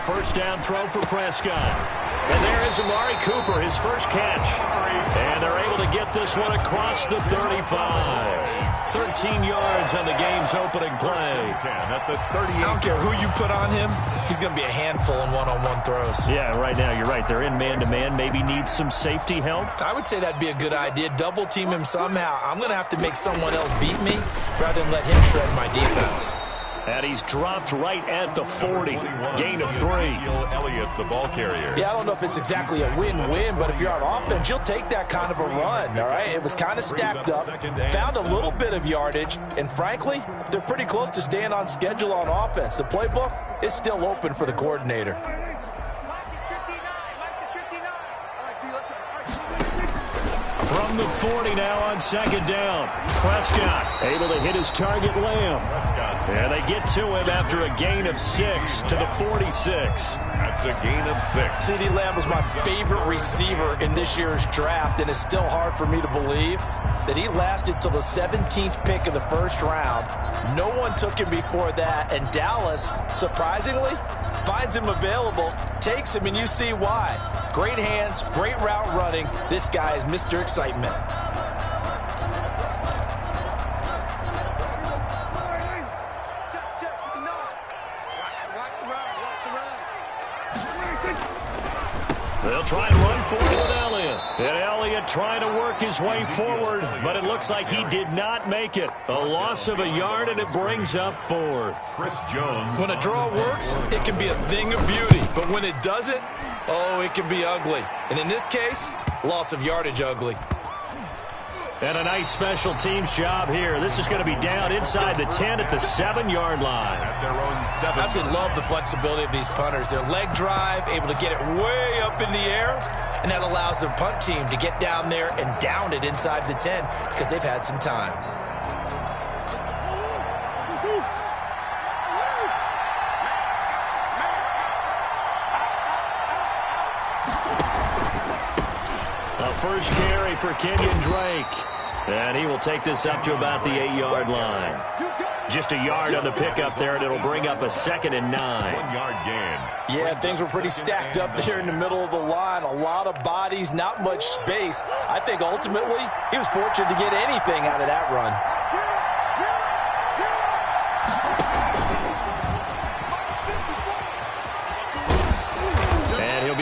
first down throw for Prescott. And there is Amari Cooper, his first catch. And they're able to get this one across the 35. 13 yards on the game's opening play. I don't care who you put on him, he's going to be a handful in one-on-one throws. Yeah, right now you're right. They're in man-to-man. Maybe need some safety help. I would say that'd be a good idea. Double team him somehow. I'm going to have to make someone else beat me rather than let him shred my defense. And he's dropped right at the 40. Gain of 3. Elliott, the ball carrier. Yeah, I don't know if it's exactly a win-win, but if you're on offense, you'll take that kind of a run, all right? It was kind of stacked up, found a little bit of yardage, and frankly, they're pretty close to staying on schedule on offense. The playbook is still open for the coordinator. From the 40 now on second down. Prescott able to hit his target, Lamb. And they get to him after a gain of 6 to the 46. That's a gain of 6. CeeDee Lamb was my favorite receiver in this year's draft, and it's still hard for me to believe that he lasted till the 17th pick of the first round. No one took him before that, and Dallas, surprisingly, finds him available, takes him, and you see why. Great hands, great route running. This guy is Mr. Excitement. They'll try and run forward with Elliott. And Elliott trying to work his way forward, but it looks like he did not make it. A loss of a yard, and it brings up 4th. Chris Jones. When a draw works, it can be a thing of beauty. But when it doesn't, oh, it can be ugly. And in this case, loss of yardage ugly. And a nice special teams job here. This is going to be down inside the 10 at the 7-yard line. At their own 7. I absolutely love the flexibility of these punters. Their leg drive, able to get it way up in the air, and that allows the punt team to get down there and down it inside the 10 because they've had some time. A first carry for Kenyon Drake. And he will take this up to about the 8-yard line. Just a yard on the pickup there, and it'll bring up a 2nd and 9. 1-yard gain. Yeah, things were pretty stacked up there in the middle of the line. A lot of bodies, not much space. I think ultimately he was fortunate to get anything out of that run.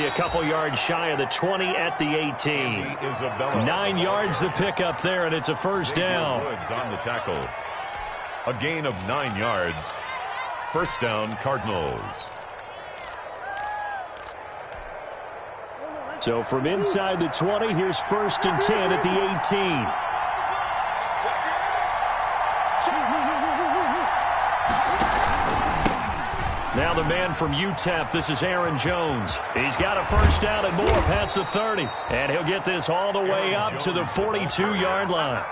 A couple yards shy of the 20 at the 18. 9 yards the pickup there, and it's a first down. Woods on the tackle. A gain of 9 yards. First down, Cardinals. So from inside the 20, here's 1st and 10 at the 18. Now the man from UTEP, this is Aaron Jones. He's got a first down and more past the 30. And he'll get this all the way up to the 42-yard line.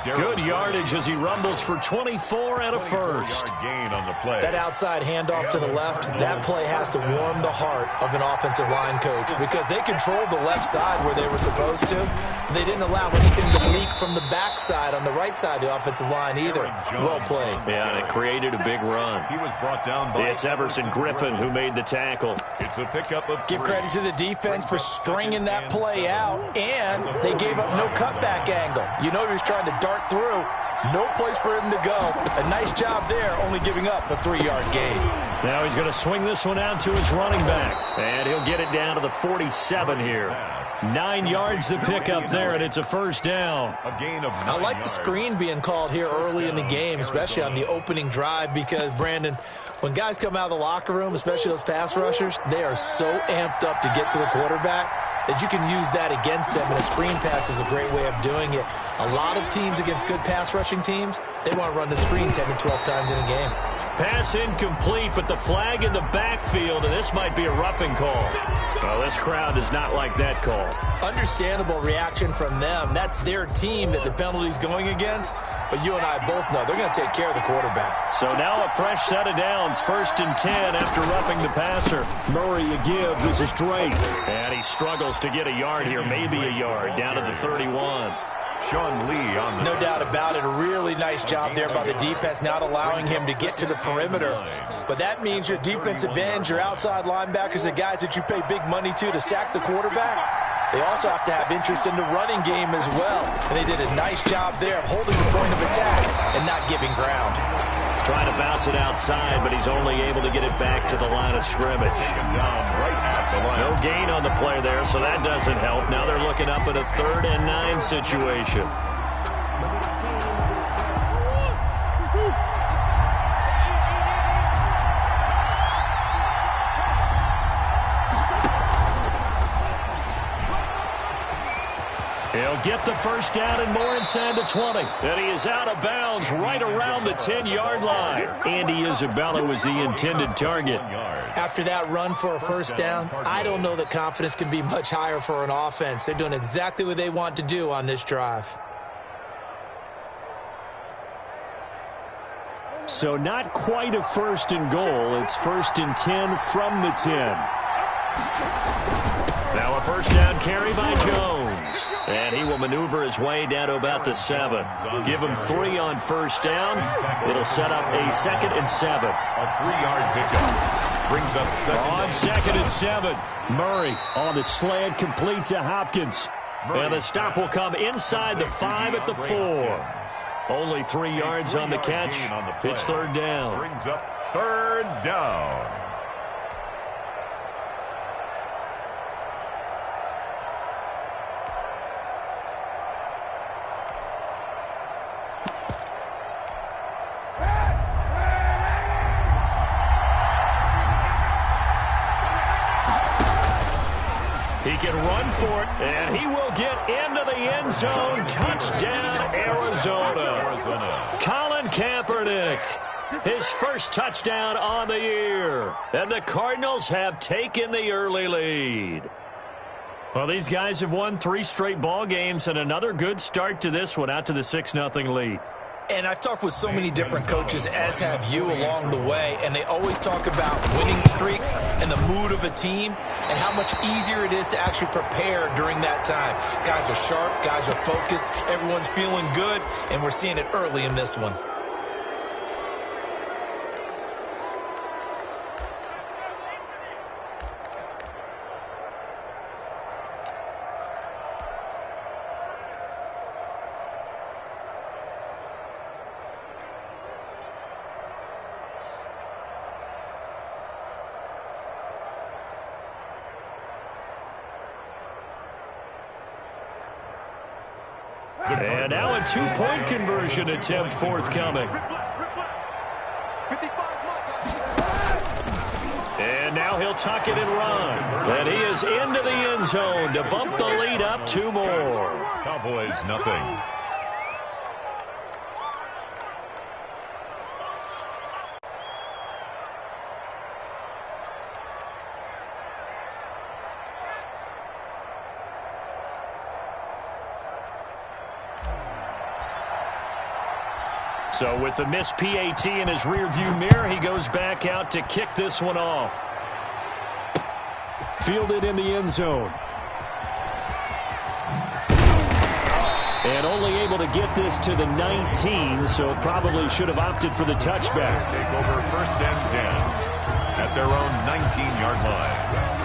Good yardage as he rumbles for 24 and a first. Gain on the play. That outside handoff to the left, that play has to warm the heart of an offensive line coach because they controlled the left side where they were supposed to. They didn't allow anything to leak from the backside on the right side of the offensive line either. Well played. Yeah, and it created a big run. He was brought down by... It's Everson Griffin who made the tackle. It's a pickup of 3. Give credit to the defense for stringing that play out, and they gave up no cutback angle. You know he was trying to dart through. No place for him to go. A nice job there, only giving up a 3-yard gain. Now he's going to swing this one out to his running back. And he'll get it down to the 47 here. 9 yards the pickup there, and it's a first down. A gain of 9 I like the screen being called here early in the game, especially on the opening drive, because, Brandon, when guys come out of the locker room, especially those pass rushers, they are so amped up to get to the quarterback that you can use that against them, and a screen pass is a great way of doing it. A lot of teams against good pass rushing teams, they want to run the screen 10 to 12 times in a game. Pass incomplete, but the flag in the backfield, and this might be a roughing call. Well, this crowd does not like that call. Understandable reaction from them. That's their team that the penalty's going against. But you and I both know they're going to take care of the quarterback. So now a fresh set of downs. 1st and 10 after roughing the passer. Murray a give. This is Drake. And he struggles to get a yard here. Maybe a yard down to the 31. Sean Lee on the... No doubt about it. A really nice job there by the defense, not allowing him to get to the perimeter. but that means your defensive ends, your outside linebackers, the guys that you pay big money to sack the quarterback, they also have to have interest in the running game as well. And they did a nice job there of holding the point of attack and not giving ground. Trying to bounce it outside, but he's only able to get it back to the line of scrimmage. No gain on the play there, so that doesn't help. Now they're looking up at a 3rd and 9 situation. He'll get the first down and more inside the 20. And he is out of bounds right around the 10-yard line. Andy Isabella was the intended target. After that run for a first down, I don't know that confidence can be much higher for an offense. They're doing exactly what they want to do on this drive. So not quite a 1st and goal. It's 1st and 10 from the 10. Now a first down carry by Jones. And he will maneuver his way down to about the 7. Give him 3 on first down. It'll set up a 2nd and 7. A 3-yard pickup brings up 2nd. On 2nd and 7. Murray on the slant, complete to Hopkins. And the stop will come inside the 5 at the 4. Only 3 yards on the catch. It's 3rd down. Brings up 3rd down. He can run for it, and he will get into the end zone. Touchdown, Arizona. Colin Kaepernick, his first touchdown on the year. And the Cardinals have taken the early lead. Well, these guys have won 3 straight ball games, and another good start to this one, out to the 6-0 lead. And I've talked with so many different coaches, as have you, along the way, and they always talk about winning streaks and the mood of a team and how much easier it is to actually prepare during that time. Guys are sharp, guys are focused, everyone's feeling good, and we're seeing it early in this one. And now a 2-point conversion attempt forthcoming. And now he'll tuck it and run. And he is into the end zone to bump the lead up 2 more. Cowboys nothing. So with the missed PAT in his rearview mirror, he goes back out to kick this one off. Fielded in the end zone. And only able to get this to the 19, so probably should have opted for the touchback. Take over 1st and 10 at their own 19-yard line.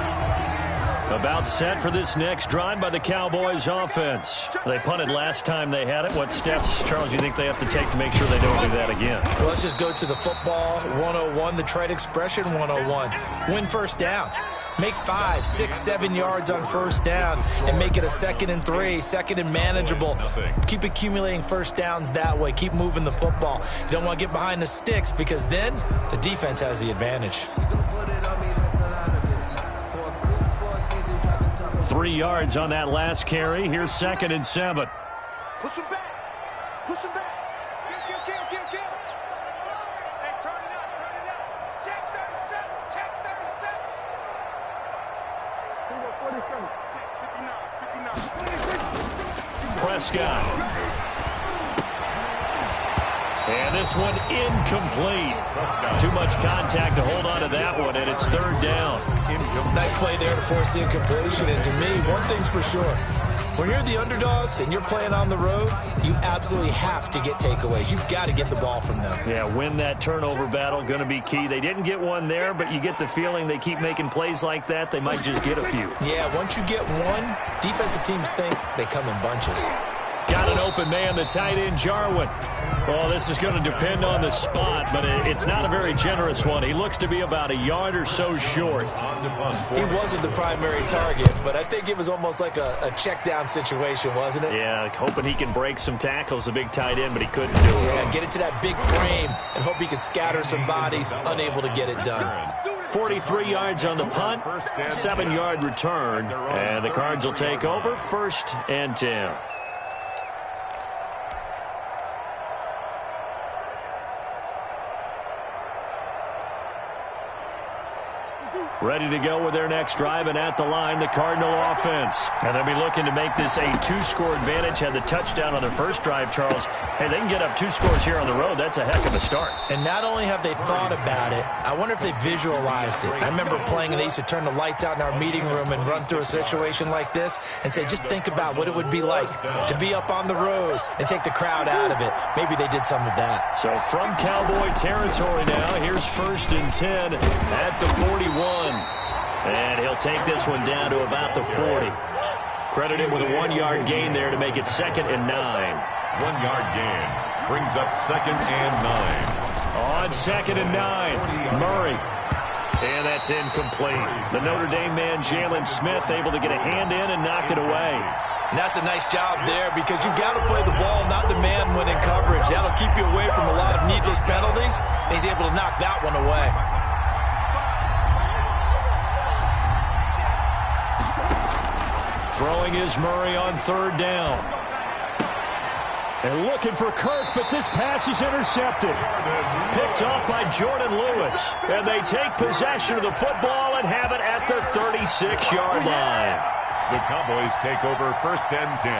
About set for this next drive by the Cowboys offense. They punted last time they had it. What steps, Charles, you think they have to take to make sure they don't do that again? Well, let's just go to the football 101, the trade expression 101. Win first down. Make 5, 6, 7 yards on first down and make it a 2nd and 3, 2nd and manageable. Keep accumulating first downs that way. Keep moving the football. You don't want to get behind the sticks because then the defense has the advantage. 3 yards on that last carry. Here's 2nd and 7. Push him back. Push him back. Kill. Hey, turn it up. Check 37. Check 57. Check 59. Prescott. And this one incomplete. Too much contact to hold on to that one, and it's 3rd down. Nice play there to force the incompletion. And to me, one thing's for sure. When you're the underdogs and you're playing on the road, you absolutely have to get takeaways. You've got to get the ball from them. Yeah, win that turnover battle, going to be key. They didn't get one there, but you get the feeling they keep making plays like that, they might just get a few. Yeah, once you get one, defensive teams think they come in bunches. Got an open man, the tight end, Jarwin. Well, this is going to depend on the spot, but it's not a very generous one. He looks to be about a yard or so short. He wasn't the primary target, but I think it was almost like a check-down situation, wasn't it? Yeah, hoping he can break some tackles, the big tight end, but he couldn't do it. Yeah, get into that big frame and hope he can scatter some bodies, unable to get it done. 43 yards on the punt, 7-yard return, and the Cards will take over 1st and 10. Ready to go with their next drive, and at the line, the Cardinal offense. And they'll be looking to make this a 2-score advantage. Had the touchdown on their first drive, Charles. Hey, they can get up 2 scores here on the road. That's a heck of a start. And not only have they thought about it, I wonder if they visualized it. I remember playing, and they used to turn the lights out in our meeting room and run through a situation like this and say, just think about what it would be like to be up on the road and take the crowd out of it. Maybe they did some of that. So from Cowboy territory now, here's 1st and 10 at the 41. And he'll take this one down to about the 40. Credit him with a 1-yard gain there to make it 2nd and 9. 1-yard gain brings up 2nd and 9. On 2nd and 9, Murray. And that's incomplete. The Notre Dame man, Jalen Smith, able to get a hand in and knock it away. And that's a nice job there because you've got to play the ball, not the man when in coverage. That'll keep you away from a lot of needless penalties. And he's able to knock that one away. Throwing is Murray on 3rd down. And looking for Kirk, but this pass is intercepted. Picked off by Jordan Lewis. And they take possession of the football and have it at the 36-yard line. The Cowboys take over 1st and 10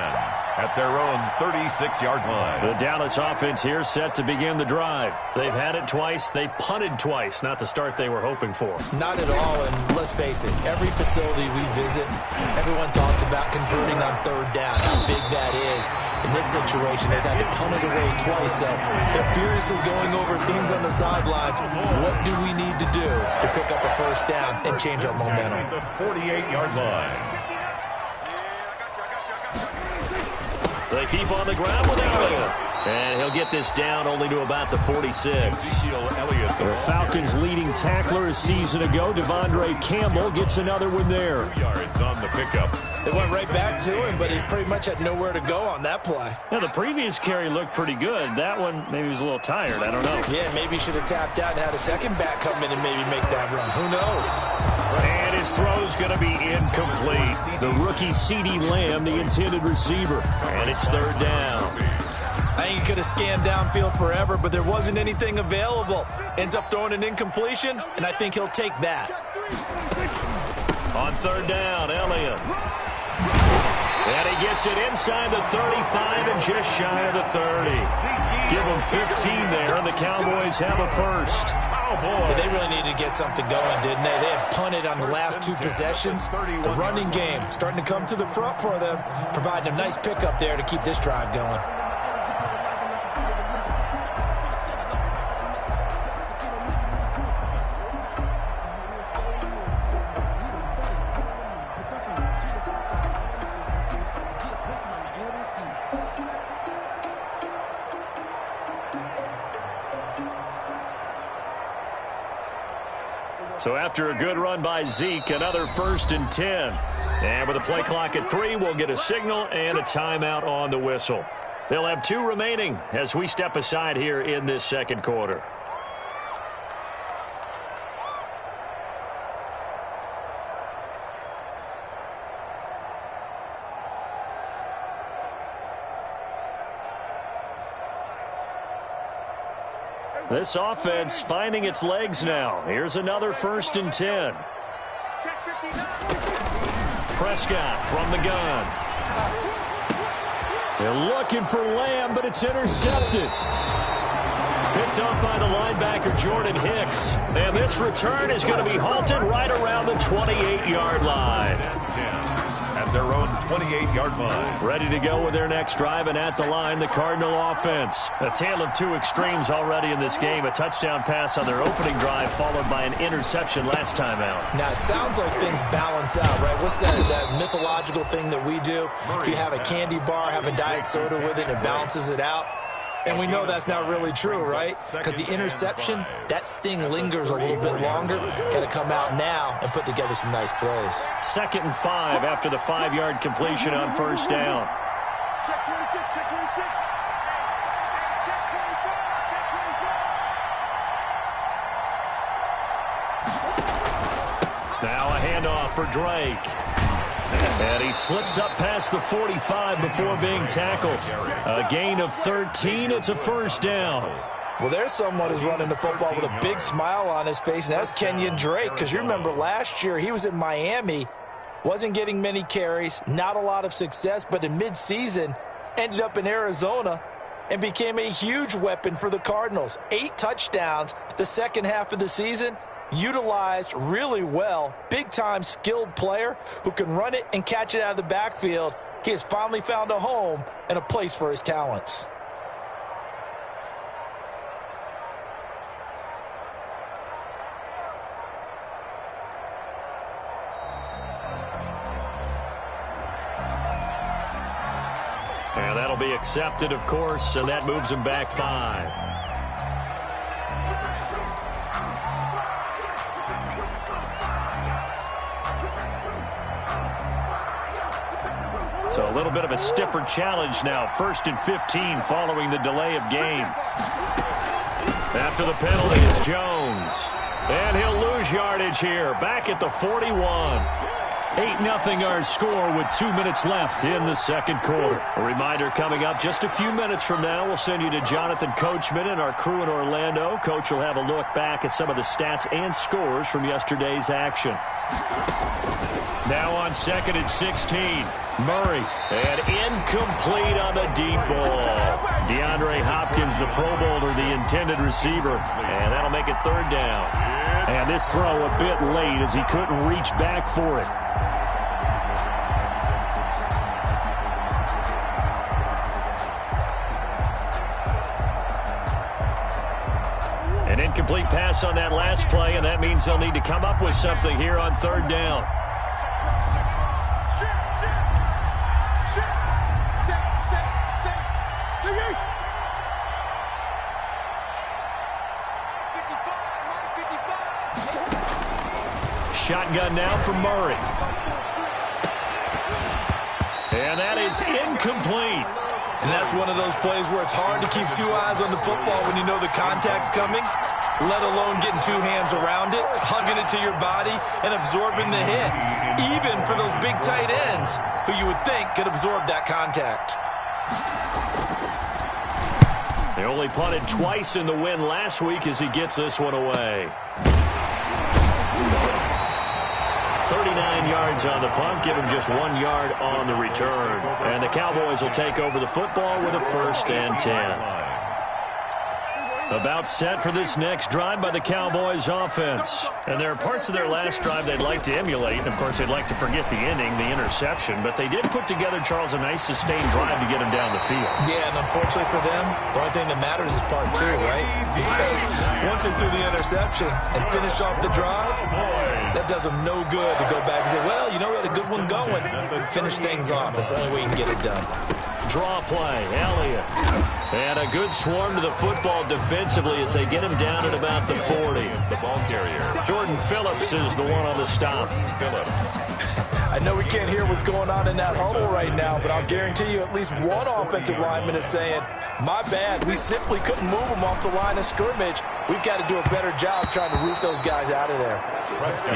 at their own 36-yard line. The Dallas offense here set to begin the drive. They've had it twice. They've punted twice. Not the start they were hoping for. Not at all, and let's face it, every facility we visit, everyone talks about converting on 3rd down, how big that is. In this situation, they've had to punt it away twice, so they're furiously going over things on the sidelines. What do we need to do to pick up a 1st down and change our momentum? The 48-yard line. They keep on the ground with Elliott. And he'll get this down only to about the 46. The Falcons' leading tackler a season ago, Devondre Campbell, gets another one there. 2 yards on the pickup. They went right back to him, but he pretty much had nowhere to go on that play. Now, the previous carry looked pretty good. That one, maybe he was a little tired. I don't know. Yeah, maybe he should have tapped out and had a second back come in and maybe make that run. Who knows? And his throw's going to be incomplete. The rookie CeeDee Lamb, the intended receiver. And it's 3rd down. I think he could have scanned downfield forever, but there wasn't anything available. Ends up throwing an incompletion, and I think he'll take that. On 3rd down, Elliott. And he gets it inside the 35 and just shy of the 30. Give him 15 there, and the Cowboys have a 1st. But they really needed to get something going, didn't they? They had punted on the last 2 possessions. The running game starting to come to the front for them, providing a nice pickup there to keep this drive going. So after a good run by Zeke, another 1st and 10. And with a play clock at 3, we'll get a signal and a timeout on the whistle. They'll have 2 remaining as we step aside here in this 2nd quarter. This offense finding its legs now. Here's another 1st and 10. Prescott from the gun. They're looking for Lamb, but it's intercepted. Picked off by the linebacker, Jordan Hicks. And this return is going to be halted right around the 28-yard line. at their own 28-yard line. Ready to go with their next drive, and at the line, the Cardinal offense. A tale of two extremes already in this game. A touchdown pass on their opening drive, followed by an interception last time out. Now, it sounds like things balance out, right? What's that mythological thing that we do? If you have a candy bar, have a diet soda with it, and it balances it out. And we know that's not really true, right? Because the interception, that sting lingers a little bit longer. Got to come out now and put together some nice plays. 2nd and 5 after the 5-yard completion on first down. Check 26, check 26. Check 25, check 25. Now a handoff for Drake. And he slips up past the 45 before being tackled. A gain of 13. It's a first down. Well, there's someone who's running the football with a big smile on his face, and that's Kenyon Drake. Because you remember last year he was in Miami, wasn't getting many carries, not a lot of success, but in midseason ended up in Arizona and became a huge weapon for the Cardinals. 8 touchdowns the second half of the season. Utilized really well. Big-time skilled player who can run it and catch it out of the backfield. He has finally found a home and a place for his talents. And that'll be accepted, of course, and that moves him back 5. So a little bit of a stiffer challenge now. 1st and 15 following the delay of game. After the penalty, it's Jones. And he'll lose yardage here. Back at the 41. 8-0 our score with 2 minutes left in the second quarter. A reminder coming up just a few minutes from now. We'll send you to Jonathan Coachman and our crew in Orlando. Coach will have a look back at some of the stats and scores from yesterday's action. Now on 2nd and 16. Murray, and incomplete on the deep ball. DeAndre Hopkins, the Pro Bowler, the intended receiver, and that'll make it 3rd down. And this throw a bit late as he couldn't reach back for it. An incomplete pass on that last play, and that means they'll need to come up with something here on 3rd down. Shotgun now for Murray. And that is incomplete. And that's one of those plays where it's hard to keep 2 eyes on the football when you know the contact's coming, let alone getting 2 hands around it, hugging it to your body, and absorbing the hit. Even for those big tight ends who you would think could absorb that contact. They only punted twice in the win last week as he gets this one away. 39 yards on the punt, give him just 1 yard on the return. And the Cowboys will take over the football with a 1st and 10. About set for this next drive by the Cowboys offense. And there are parts of their last drive they'd like to emulate. And, of course, they'd like to forget the ending, the interception. But they did put together, Charles, a nice sustained drive to get them down the field. Yeah, and unfortunately for them, the only thing that matters is part 2, right? Because once they threw the interception and finished off the drive, that does them no good to go back and say, well, you know, we had a good one going. Finish things off. That's the only way you can get it done. Draw play, Elliott. And a good swarm to the football defensively as they get him down at about the 40. The ball carrier. Jordan Phillips is the one on the stop. Phillips. I know we can't hear what's going on in that huddle right now, but I'll guarantee you at least one offensive lineman is saying, my bad, we simply couldn't move them off the line of scrimmage. We've got to do a better job trying to root those guys out of there.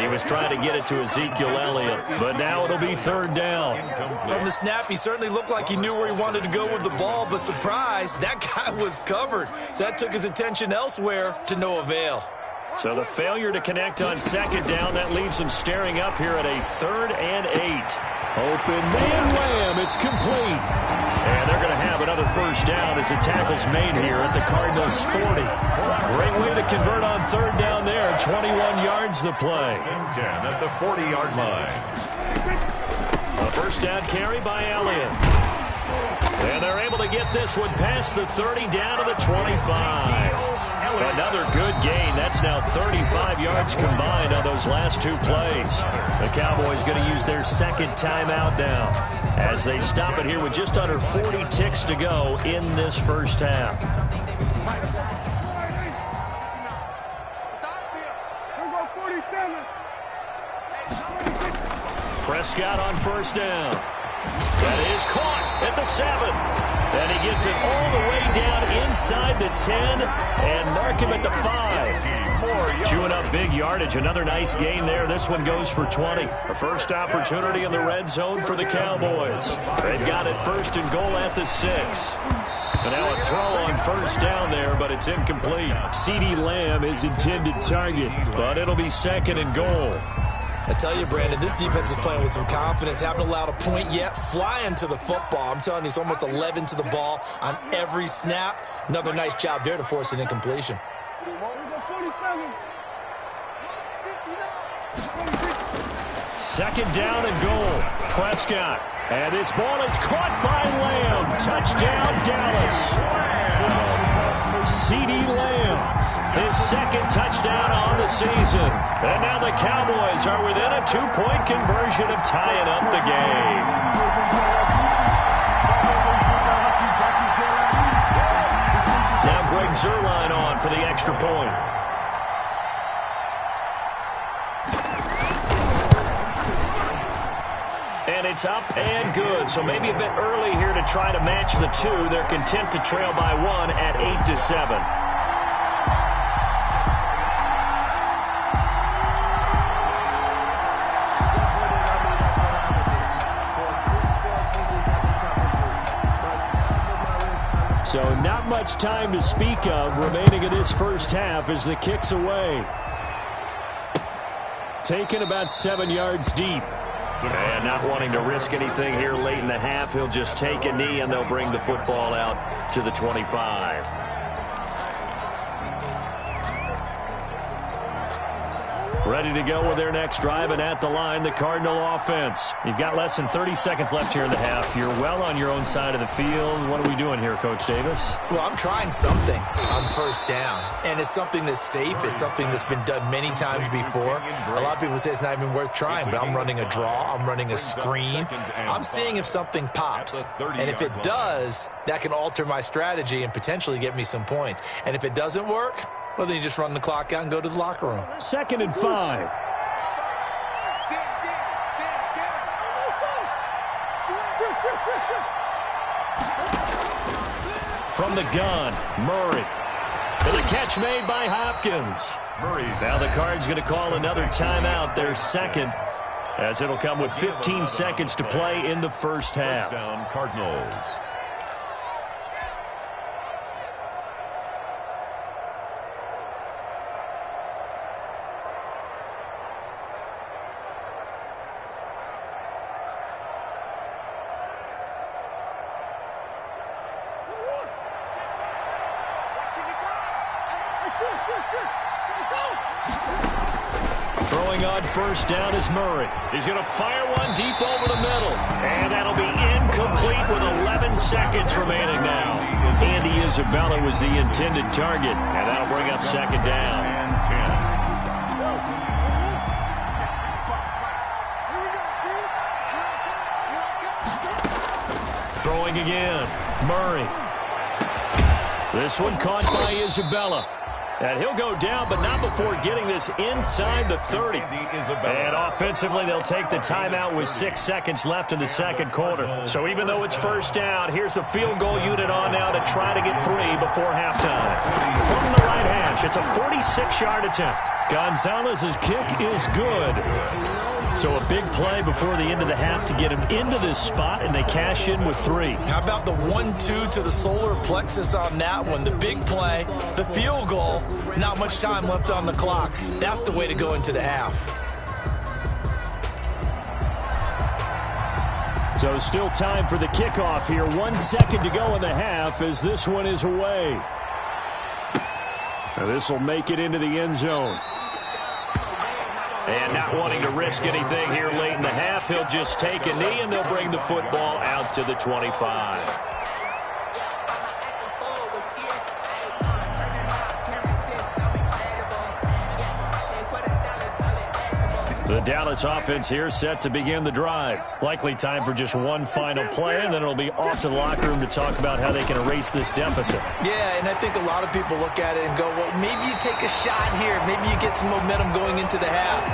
He was trying to get it to Ezekiel Elliott, but now it'll be 3rd down. From the snap, he certainly looked like he knew where he wanted to go with the ball, but surprise, that guy was covered. So that took his attention elsewhere to no avail. So the failure to connect on 2nd down, that leaves him staring up here at a 3rd and 8. Open man, wham, it's complete. And they're going to have another 1st down as the tackle's made here at the Cardinals' 40. Great way to convert on 3rd down there. 21 yards the play. 10 at the 40-yard line. A First down carry by Elliott. And they're able to get this one past the 30 down to the 25. Another good gain. That's now 35 yards combined on those last two plays. The Cowboys going to use their second timeout now as they stop it here with just under 40 ticks to go in this first half. Prescott on first down. That is caught at the 7. And he gets it all the way down inside the 10 and mark him at the 5. Chewing up big yardage. Another nice gain there. This one goes for 20. A first opportunity in the red zone for the Cowboys. They've got it first and goal at the 6. And now a throw on first down there, but it's incomplete. CeeDee Lamb is intended target, but it'll be second and goal. I tell you, Brandon, this defense is playing with some confidence. Haven't allowed a point yet. Flying to the football. I'm telling you, it's almost 11 to the ball on every snap. Another nice job there to force an incompletion. Second down and goal. Prescott. And this ball is caught by Lamb. Touchdown, Dallas. CeeDee Lamb. His second touchdown on the season. And now the Cowboys are within a 2-point conversion of tying up the game. Now Greg Zuerlein on for the extra point. And it's up and good. So maybe a bit early here to try to match the two. They're content to trail by 1 at 8-7. So not much time to speak of remaining in this first half as the kick's away. Taken about 7 yards deep. And not wanting to risk anything here late in the half, he'll just take a knee and they'll bring the football out to the 25. Ready to go with their next drive, and at the line, the Cardinal offense. You've got less than 30 seconds left here in the half. You're well on your own side of the field. What are we doing here, Coach Davis? Well, I'm trying something on first down, and it's something that's safe. It's something that's been done many times before. A lot of people say it's not even worth trying, but I'm running a draw. I'm running a screen. I'm seeing if something pops, and if it does, that can alter my strategy and potentially get me some points. And if it doesn't work, well, then you just run the clock out and go to the locker room. 2nd and 5. From the gun, Murray. And the catch made by Hopkins. Now the Cards going to call another timeout, their second, as it'll come with 15 seconds to play in the first half. First down, Cardinals. Throwing on first down is Murray. He's going to fire one deep over the middle. And that'll be incomplete with 11 seconds remaining now. Andy Isabella was the intended target. And that'll bring up second down. And 10. Throwing again. Murray. This one caught by Isabella. And he'll go down, but not before getting this inside the 30. And offensively, they'll take the timeout with 6 seconds left in the second quarter. So even though it's first down, here's the field goal unit on now to try to get 3 before halftime. From the right hash, it's a 46-yard attempt. Gonzalez's kick is good. So a big play before the end of the half to get him into this spot, and they cash in with 3. How about the 1-2 to the solar plexus on that one? The big play, the field goal, not much time left on the clock. That's the way to go into the half. So still time for the kickoff here. 1 second to go in the half as this one is away. Now this will make it into the end zone. And not wanting to risk anything here late in the half, he'll just take a knee, and they'll bring the football out to the 25. The Dallas offense here set to begin the drive. Likely time for just one final play, and then it'll be off to the locker room to talk about how they can erase this deficit. Yeah, and I think a lot of people look at it and go, well, maybe you take a shot here. Maybe you get some momentum going into the half.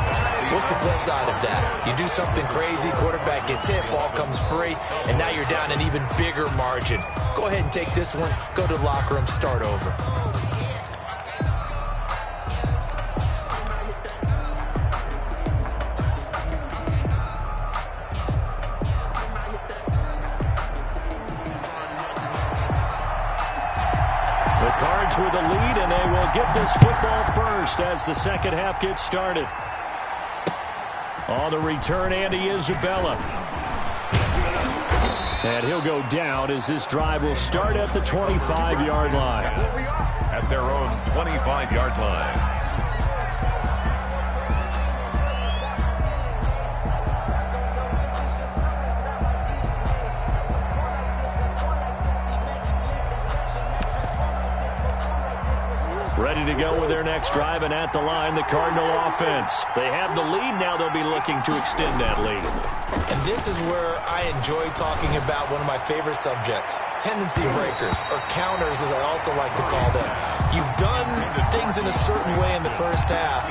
What's the flip side of that? You do something crazy, quarterback gets hit, ball comes free, and now you're down an even bigger margin. Go ahead and take this one, go to the locker room, start over. Cards with a lead, and they will get this football first as the second half gets started. On the return, Andy Isabella. And he'll go down as this drive will start at the 25-yard line. At their own 25-yard line. Ready to go with their next drive, and at the line, the Cardinal offense. They have the lead. Now they'll be looking to extend that lead. And this is where I enjoy talking about one of my favorite subjects, tendency breakers, or counters, as I also like to call them. You've done things in a certain way in the first half,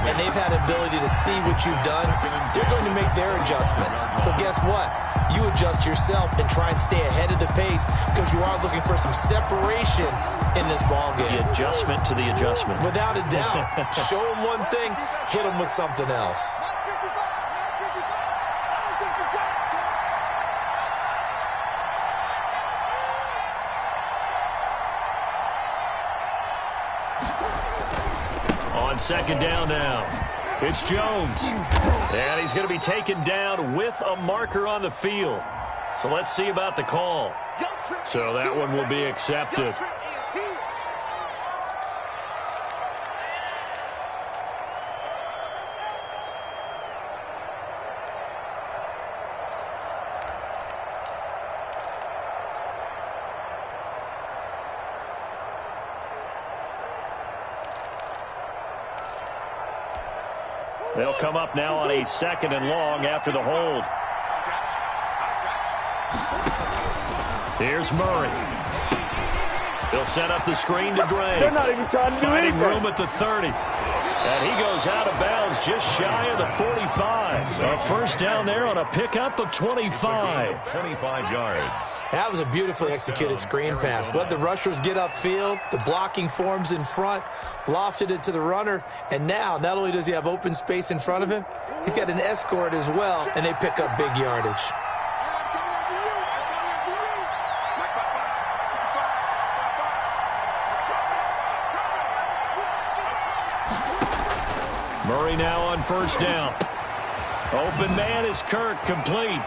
and they've had the ability to see what you've done. They're going to make their adjustments. So guess what? You adjust yourself and try and stay ahead of the pace because you are looking for some separation in this ball game. The adjustment to the adjustment. Without a doubt. Show them one thing, hit them with something else. On second down now, it's Jones. And he's going to be taken down with a marker on the field. So let's see about the call. So that one will be accepted. They'll come up now on a second and long after the hold. Here's Murray. They'll set up the screen to Dre. They're not even trying to do anything. Finding room at the 30. And he goes out of bounds just shy of the 45. A first down there on a pickup of 25. 25 yards. That was a beautifully executed screen pass. Let the rushers get upfield. The blocking forms in front. Lofted it to the runner. And now, not only does he have open space in front of him, he's got an escort as well, and they pick up big yardage. Murray now on first down. Open man is Kirk, complete.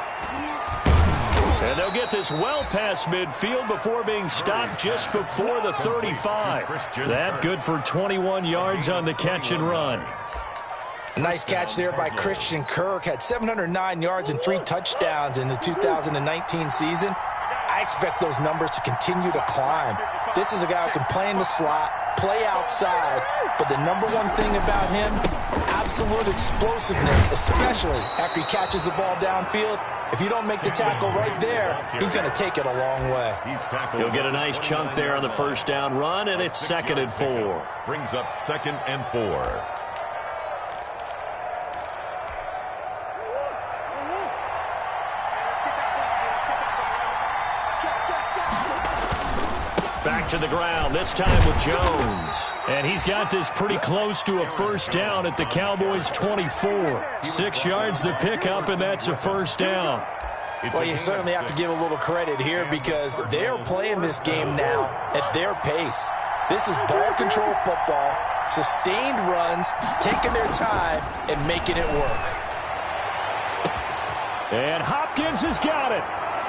And they'll get this well past midfield before being stopped just before the 35. That good for 21 yards on the catch and run. A nice catch there by Christian Kirk. Had 709 yards and 3 touchdowns in the 2019 season. I expect those numbers to continue to climb. This is a guy who can play in the slot, play outside, but the number one thing about him, absolute explosiveness, especially after he catches the ball downfield. If you don't make the tackle right there, he's going to take it a long way. He'll get a nice chunk there on the first down run, and it's 2nd and 4. Brings up 2nd and 4. Back to the ground, this time with Jones. And he's got this pretty close to a first down at the Cowboys' 24. 6 yards the pickup, and that's a first down. Well, you certainly have to give a little credit here because they're playing this game now at their pace. This is ball control football, sustained runs, taking their time, and making it work. And Hopkins has got it.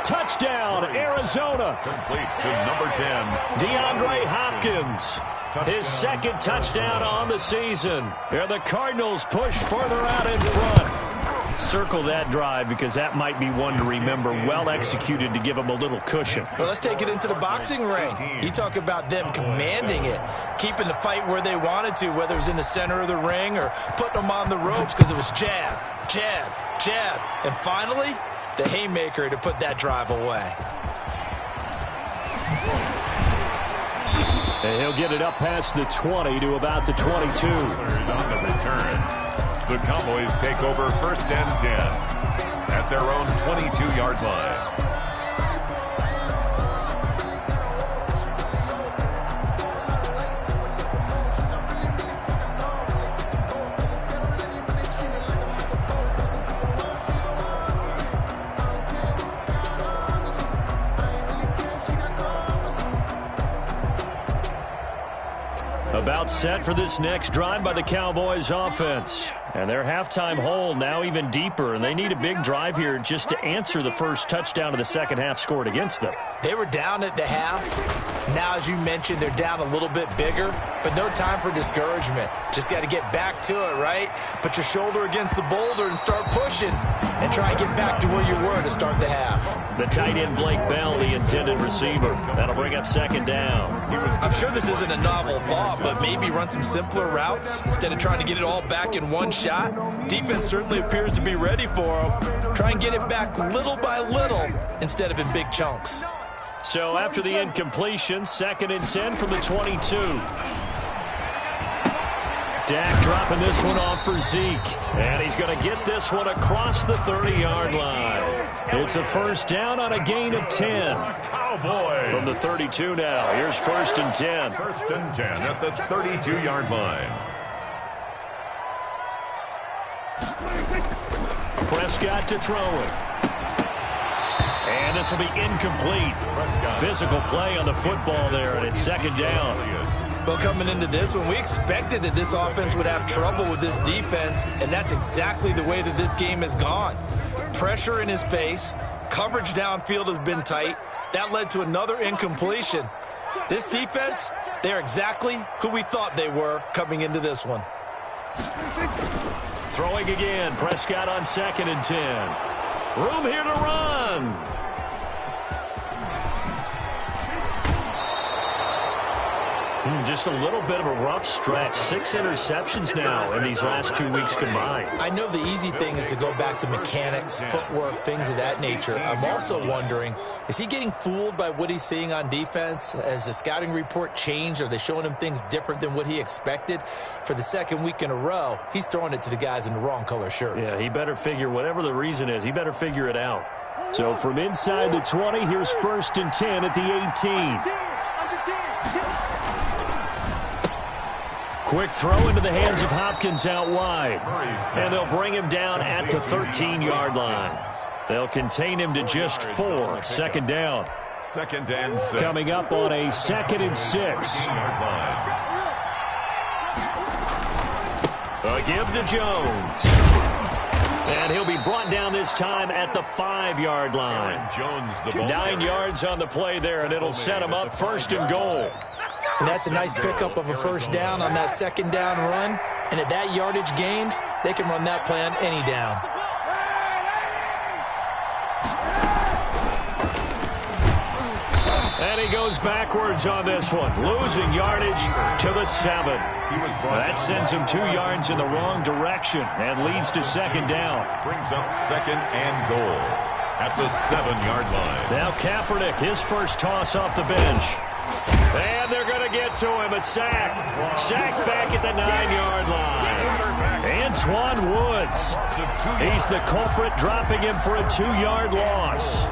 Touchdown, Arizona. Complete to number 10. DeAndre Hopkins. His second touchdown on the season. And the Cardinals push further out in front. Circle that drive because that might be one to remember. Well executed to give them a little cushion. Well, let's take it into the boxing ring. You talk about them commanding it, keeping the fight where they wanted to, whether it was in the center of the ring or putting them on the ropes because it was jab, jab, jab. And finally, the haymaker to put that drive away. And he'll get it up past the 20 to about the 22. On the return. The Cowboys take over 1st and 10 at their own 22-yard line. About set for this next drive by the Cowboys offense. And their halftime hole now even deeper, and they need a big drive here just to answer the first touchdown of the second half scored against them. They were down at the half. Now, as you mentioned, they're down a little bit bigger, but no time for discouragement. Just got to get back to it, right? Put your shoulder against the boulder and start pushing and try and get back to where you were to start the half. The tight end, Blake Bell, the intended receiver. That'll bring up second down. I'm sure this isn't a novel thought, but maybe run some simpler routes instead of trying to get it all back in one shot. Defense certainly appears to be ready for them. Try and get it back little by little instead of in big chunks. So after the incompletion, 2nd and 10 from the 22. Dak dropping this one off for Zeke. And he's going to get this one across the 30-yard line. It's a first down on a gain of 10. Cowboys. From the 32 now. Here's 1st and 10. 1st and 10 at the 32-yard line. Prescott to throw it. And this will be incomplete. Physical play on the football there, and it's 2nd down. Well, coming into this one, we expected that this offense would have trouble with this defense, and that's exactly the way that this game has gone. Pressure in his face. Coverage downfield has been tight. That led to another incompletion. This defense, they're exactly who we thought they were coming into this one. Throwing again. Prescott on 2nd and 10. Room here to run. Just a little bit of a rough stretch. 6 interceptions now in these last 2 weeks combined. I know the easy thing is to go back to mechanics, footwork, things of that nature. I'm also wondering, is he getting fooled by what he's seeing on defense? Has the scouting report changed? Are they showing him things different than what he expected? For the 2nd week in a row, he's throwing it to the guys in the wrong color shirts. Yeah, he better figure, whatever the reason is, he better figure it out. So from inside the 20, here's 1st and 10 at the 18. Quick throw into the hands of Hopkins out wide. And they'll bring him down at the 13-yard line. They'll contain him to just 4. 2nd down. 2nd and 6. Coming up on a 2nd and 6. A give to Jones. And he'll be brought down this time at the 5-yard line. Jones, 9 yards on the play there, and it'll set him up 1st and goal. And that's a nice pickup of a first down on that 2nd down run. And at that yardage gained, they can run that play on any down. And he goes backwards on this one, losing yardage to the 7. That sends him 2 yards in the wrong direction and leads to 2nd down. Brings up 2nd and goal at the 7-yard line. Now Kaepernick, his first toss off the bench. And they're going to get to him, a sack. Sack back at the 9-yard line. Antoine Woods. He's the culprit, dropping him for a 2-yard loss.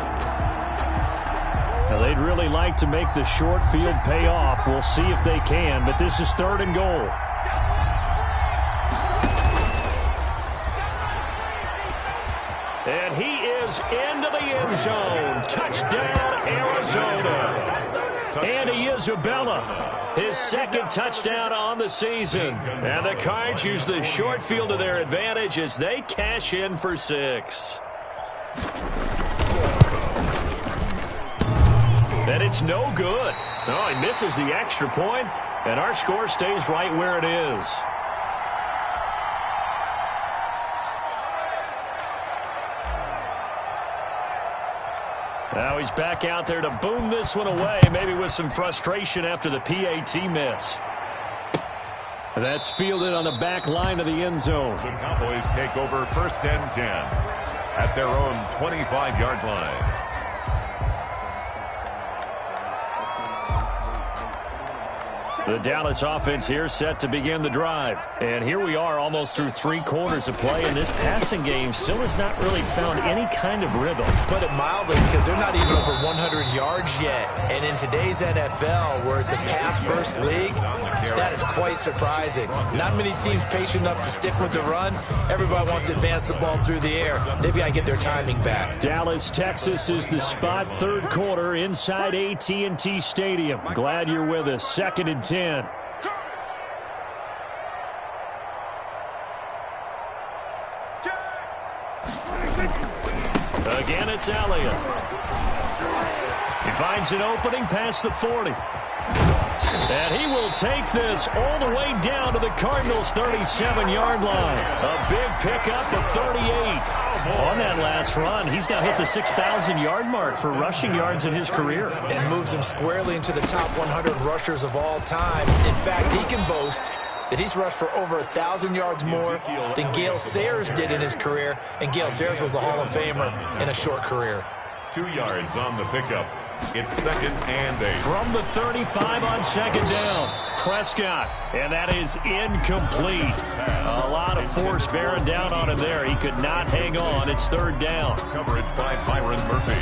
Now, they'd really like to make the short field pay off. We'll see if they can, but this is 3rd and goal. And he is into the end zone. Touchdown, Arizona. Andy Isabella, his 2nd touchdown on the season. And the Cards use the short field to their advantage as they cash in for 6. it's no good. Oh, he misses the extra point, and our score stays right where it is. Now he's back out there to boom this one away, maybe with some frustration after the PAT miss. That's fielded on the back line of the end zone. The Cowboys take over 1st and 10 at their own 25-yard line. The Dallas offense here set to begin the drive. And here we are almost through 3 quarters of play, and this passing game still has not really found any kind of rhythm. Put it mildly, because they're not even over 100 yards yet. And in today's NFL, where it's a pass-first league, that is quite surprising. Not many teams patient enough to stick with the run. Everybody wants to advance the ball through the air. They've got to get their timing back. Dallas, Texas is the spot, 3rd quarter inside AT&T Stadium. Glad you're with us. 2nd and 10. Again, it's Elliott. He finds an opening past the 40. And he will take this all the way down to the Cardinals' 37-yard line. A big pickup of 38. On that last run, he's now hit the 6,000-yard mark for rushing yards in his career. And moves him squarely into the top 100 rushers of all time. In fact, he can boast that he's rushed for over 1,000 yards more than Gale Sayers did in his career. And Gale Sayers was a Hall of Famer in a short career. 2 yards on the pickup. It's 2nd and 8. From the 35 on 2nd down, Prescott, and that is incomplete. A lot of force bearing down on him there. He could not hang on. It's 3rd down. Coverage by Byron Murphy.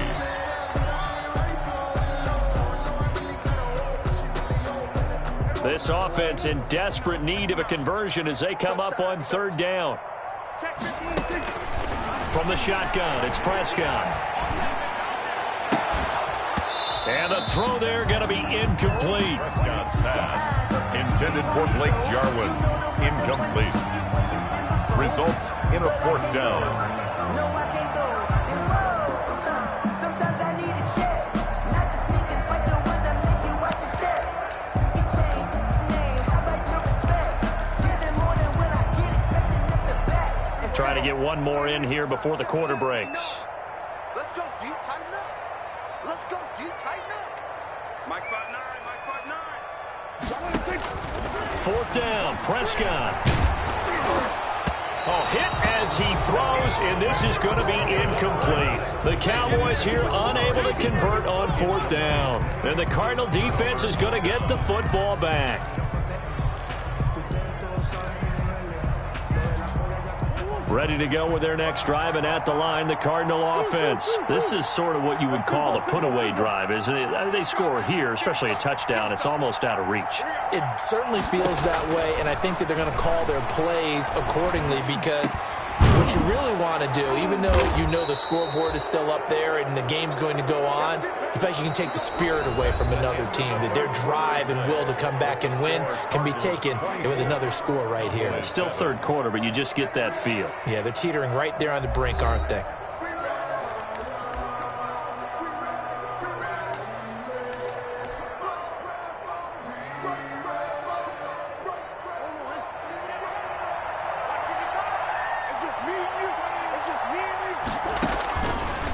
This offense in desperate need of a conversion as they come up on 3rd down. From the shotgun, it's Prescott. And the throw there going to be incomplete. Prescott's pass intended for Blake Jarwin. Incomplete. Results in a 4th down. Trying to get one more in here before the quarter breaks. Let's go, D. Tighten up. Let's go, D. Tighten up. Mike 5'9", Mike 5'9". 4th down, Prescott. Oh, hit as he throws, and this is going to be incomplete. The Cowboys here unable to convert on 4th down. And the Cardinal defense is going to get the football back. Ready to go with their next drive, and at the line, the Cardinal offense. This is sort of what you would call a put-away drive, isn't it? I mean, they score here, especially a touchdown. It's almost out of reach. It certainly feels that way, and I think that they're going to call their plays accordingly, because what you really want to do, even though you know the scoreboard is still up there and the game's going to go on, in fact, you can take the spirit away from another team, that their drive and will to come back and win can be taken with another score right here. It's still 3rd quarter, but you just get that feel. Yeah, they're teetering right there on the brink, aren't they?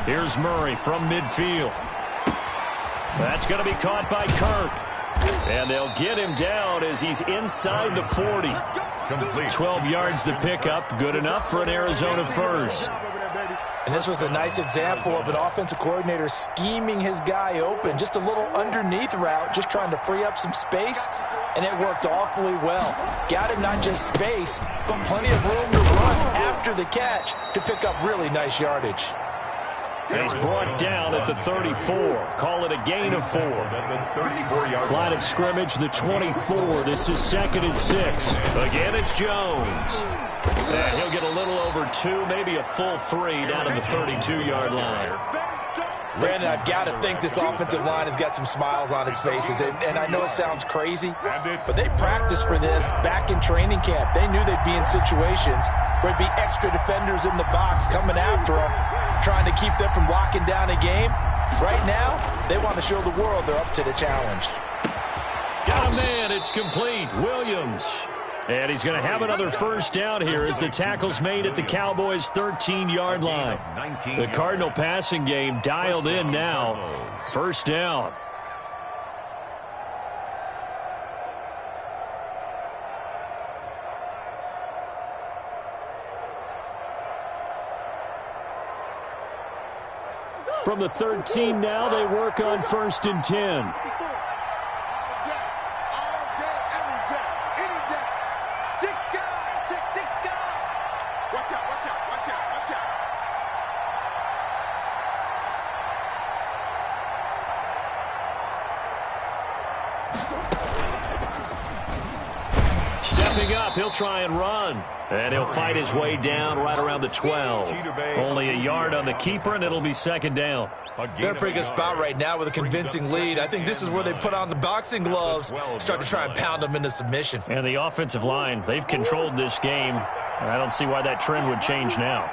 Here's Murray from midfield. That's going to be caught by Kirk. And they'll get him down as he's inside the 40. Complete. 12 yards to pick up. Good enough for an Arizona first. And this was a nice example of an offensive coordinator scheming his guy open. Just a little underneath route, just trying to free up some space. And it worked awfully well. Got him not just space, but plenty of room to run after the catch to pick up really nice yardage. And he's brought down at the 34. Call it a gain of 4. Line of scrimmage, the 24. This is 2nd and 6. Again, it's Jones. And he'll get a little over 2, maybe a full 3 down to the 32-yard line. Brandon, I've got to think this offensive line has got some smiles on its faces. And I know it sounds crazy, but they practiced for this back in training camp. They knew they'd be in situations where it'd be extra defenders in the box coming after them, trying to keep them from locking down a game. Right now, they want to show the world they're up to the challenge. Got a man. It's complete. Williams. And he's going to have another first down here as the tackle's made at the Cowboys' 13-yard line. The Cardinal passing game dialed in now. First down. From the 13 now, they work on 1st and 10. Stepping up, he'll try and run. And he'll fight his way down right around the 12. Only a yard on the keeper, and it'll be 2nd down. They're in a pretty good spot right now with a convincing lead. I think this is where they put on the boxing gloves, start to try and pound them into submission. And the offensive line, they've controlled this game. I don't see why that trend would change now.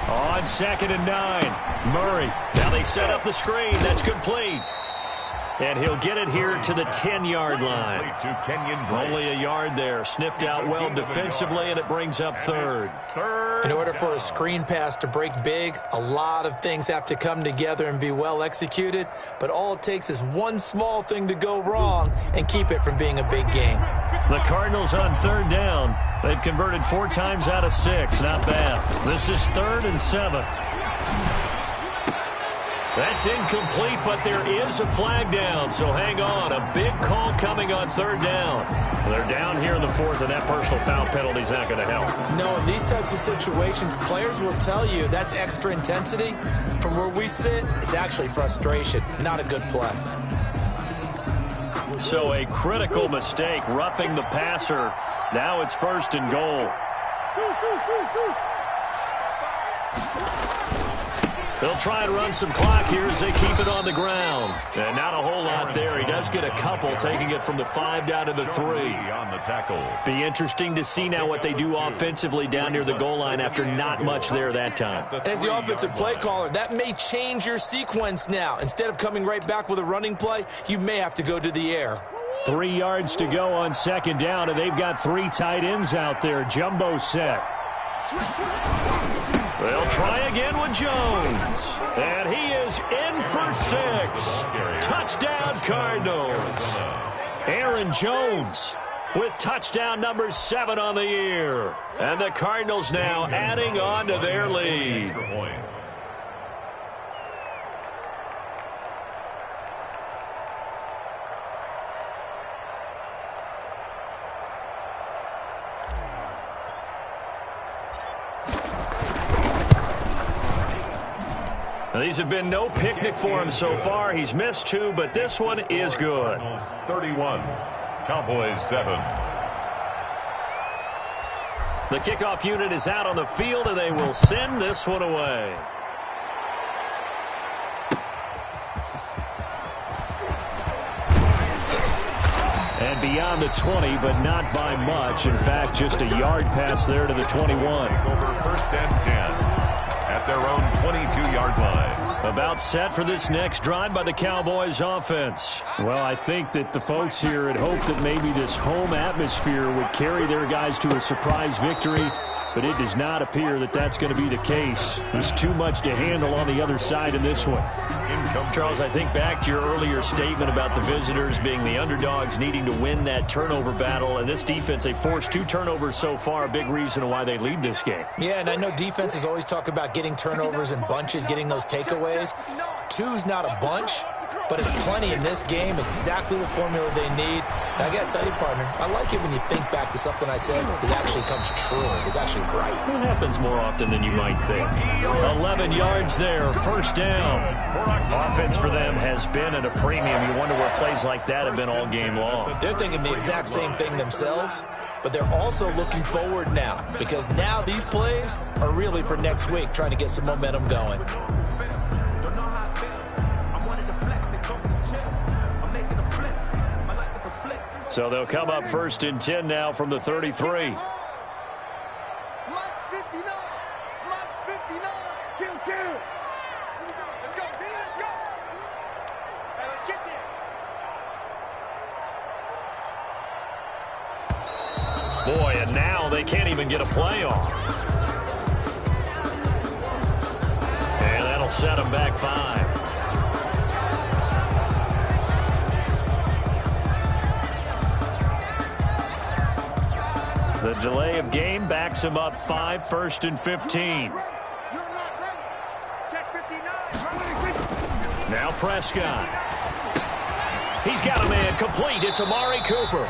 On 2nd and 9, Murray. Now they set up the screen. That's complete. And he'll get it here to the 10-yard line. Only a yard there. Sniffed out well defensively, and it brings up 3rd. In order for a screen pass to break big, a lot of things have to come together and be well executed. But all it takes is one small thing to go wrong and keep it from being a big game. The Cardinals on 3rd down. They've converted 4 times out of 6. Not bad. This is 3rd and 7. That's incomplete, but there is a flag down, so hang on. A big call coming on 3rd down. They're down here in the 4th, and that personal foul penalty is not going to help. No, in these types of situations, players will tell you that's extra intensity. From where we sit, it's actually frustration, not a good play. So a critical mistake, roughing the passer. Now it's 1st and goal. They'll try and run some clock here as they keep it on the ground. And not a whole lot there. He does get a couple, taking it from the 5 down to the 3. On the tackle. Be interesting to see now what they do offensively down near the goal line after not much there that time. As the offensive play caller, that may change your sequence now. Instead of coming right back with a running play, you may have to go to the air. 3 yards to go on 2nd down, and they've got 3 tight ends out there. Jumbo set. They'll try again with Jones. And he is in for 6. Touchdown, Cardinals. Aaron Jones with touchdown number 7 on the year. And the Cardinals now adding on to their lead. These have been no picnic for him so far. He's missed 2, but this one is good. 31, Cowboys 7. The kickoff unit is out on the field, and they will send this one away. And beyond the 20, but not by much. In fact, just a yard pass there to the 21. Over 1st and 10. At their own 22-yard line. About set for this next drive by the Cowboys offense. Well, I think that the folks here had hoped that maybe this home atmosphere would carry their guys to a surprise victory, but it does not appear that that's going to be the case. There's too much to handle on the other side in this one. Charles, I think back to your earlier statement about the visitors being the underdogs needing to win that turnover battle, and this defense, they forced 2 turnovers so far, a big reason why they lead this game. Yeah, and I know defenses always talk about getting turnovers in bunches, getting those takeaways. 2's not a bunch, but it's plenty in this game, exactly the formula they need. And I got to tell you, partner, I like it when you think back to something I said that actually comes true. It's actually right. It happens more often than you might think. 11 yards there, 1st down. Offense for them has been at a premium. You wonder where plays like that have been all game long. They're thinking the exact same thing themselves, but they're also looking forward now, because now these plays are really for next week, trying to get some momentum going. So they'll come up 1st and 10 now from the 33. they can't even get a play off. And that'll set them back 5. The delay of game backs him up 5, 1st and 15. Now Prescott. He's got a man complete. It's Amari Cooper.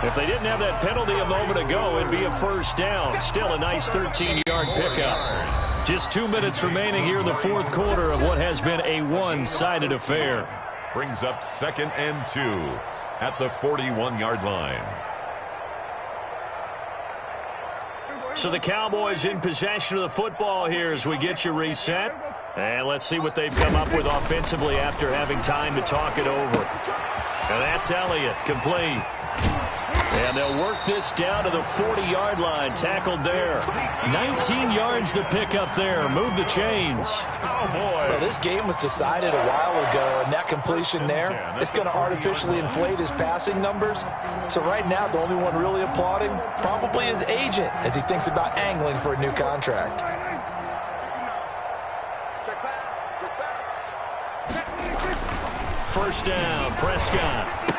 If they didn't have that penalty a moment ago, it'd be a first down. Still a nice 13-yard pickup. Just 2 minutes remaining here in the fourth quarter of what has been a one-sided affair. Brings up 2nd and 2 at the 41-yard line. So the Cowboys in possession of the football here as we get you reset. And let's see what they've come up with offensively after having time to talk it over. And that's Elliott, complete. And they'll work this down to the 40-yard line, tackled there. 19 yards to pick up there. Move the chains. Oh, boy. Well, this game was decided a while ago, and that completion there, it's going to artificially inflate his passing numbers. So right now, the only one really applauding probably his agent as he thinks about angling for a new contract. First down, Prescott.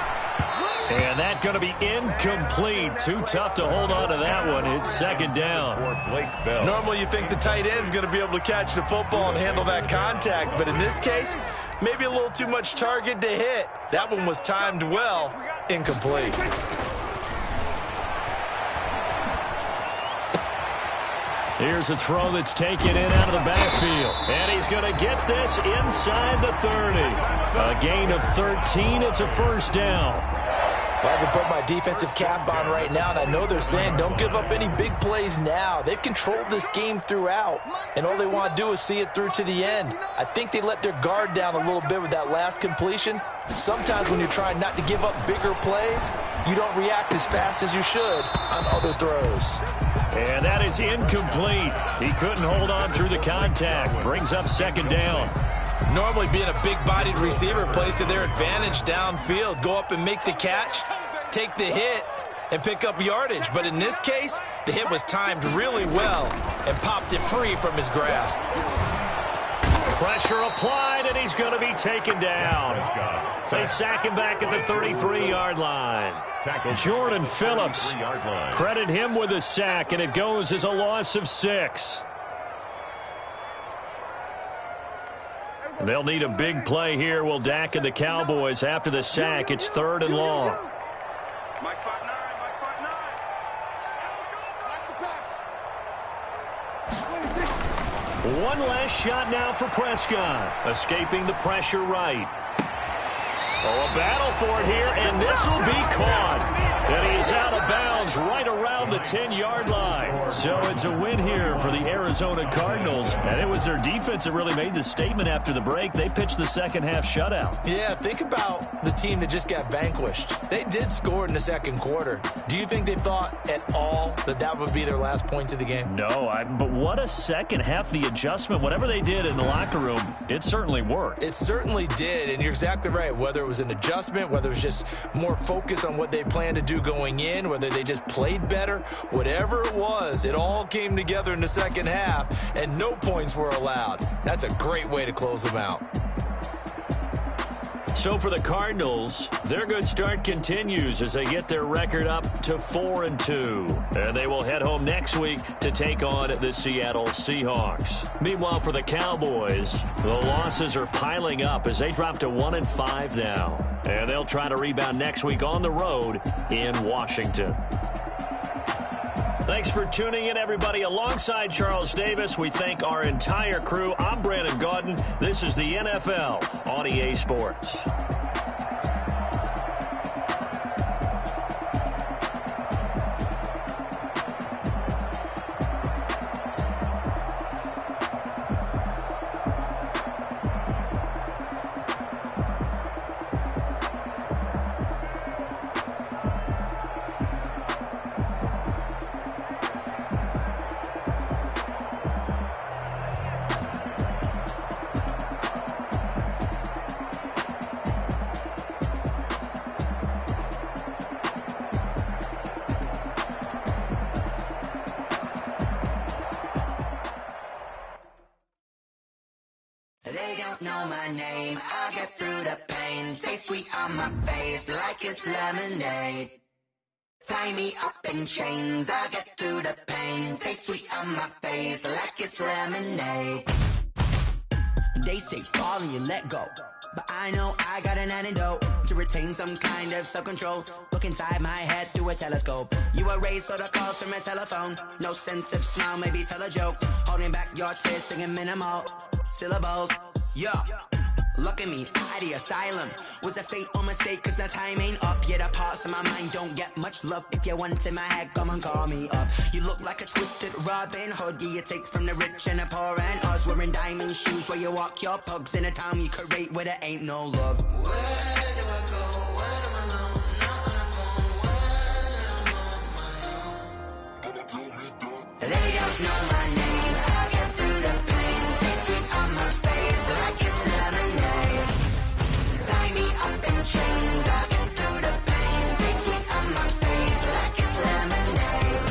And that's going to be incomplete. Too tough to hold on to that one. It's 2nd down. Normally you think the tight end's going to be able to catch the football and handle that contact. But in this case, maybe a little too much target to hit. That one was timed well. Incomplete. Here's a throw that's taken in out of the backfield. And he's going to get this inside the 30. A gain of 13. It's a first down. Well, I can put my defensive cap on right now, and I know they're saying don't give up any big plays now. They've controlled this game throughout, and all they want to do is see it through to the end. I think they let their guard down a little bit with that last completion. Sometimes when you're trying not to give up bigger plays, you don't react as fast as you should on other throws. And that is incomplete. He couldn't hold on through the contact. Brings up 2nd down. Normally being a big-bodied receiver plays to their advantage downfield. Go up and make the catch, take the hit, and pick up yardage. But in this case, the hit was timed really well and popped it free from his grasp. Pressure applied, and he's going to be taken down. They sack him back at the 33-yard line. Jordan Phillips, credit him with a sack, and it goes as a loss of 6. They'll need a big play here. Will Dak and the Cowboys after the sack. It's 3rd and long. One last shot now for Prescott. Escaping the pressure right. Oh, a battle for it here, and this will be caught. And he's out of bounds right around the 10-yard line. So it's a win here for the Arizona Cardinals. And it was their defense that really made the statement after the break. They pitched the second-half shutout. Yeah, think about the team that just got vanquished. They did score in the second quarter. Do you think they thought at all that that would be their last points of the game? No, but what a second half. The adjustment, whatever they did in the locker room, it certainly worked. It certainly did, and you're exactly right. Whether it was an adjustment, whether it was just more focus on what they planned to do going in, whether they just played better, whatever it was, it all came together in the second half, and no points were allowed. That's a great way to close them out. So for the Cardinals, their good start continues as they get their record up to 4-2. And they will head home next week to take on the Seattle Seahawks. Meanwhile, for the Cowboys, the losses are piling up as they drop to 1-5 now. And they'll try to rebound next week on the road in Washington. Thanks for tuning in, everybody. Alongside Charles Davis, we thank our entire crew. I'm Brandon Gaudin. This is the NFL on EA Sports. don't know my name, I'll get through the pain. Taste sweet on my face like it's lemonade. Tie me up in chains, I'll get through the pain. Taste sweet on my face like it's lemonade. They say fall and you let go, but I know I got an antidote to retain some kind of self-control. Look inside my head through a telescope. You erase all the calls from a telephone. No sense of smile, maybe tell a joke. Holding back your tears, singing minimal syllables. Yo, look at me, out the asylum. Was a fate or mistake, cause the time ain't up. Yet the parts of my mind don't get much love. If you want in my head, come and call me up. You look like a twisted Robin Hood. Yeah, you take from the rich and the poor and us. Wearing diamond shoes where you walk your pugs. In a town you create where there ain't no love. Where do I go? Where am I alone? Not on the phone. When I'm on my own. They don't know my name. I get through the pain. Taste sweet on my face like it's lemonade. Tie me up in chains. I get through the pain. Taste sweet on my face like it's lemonade.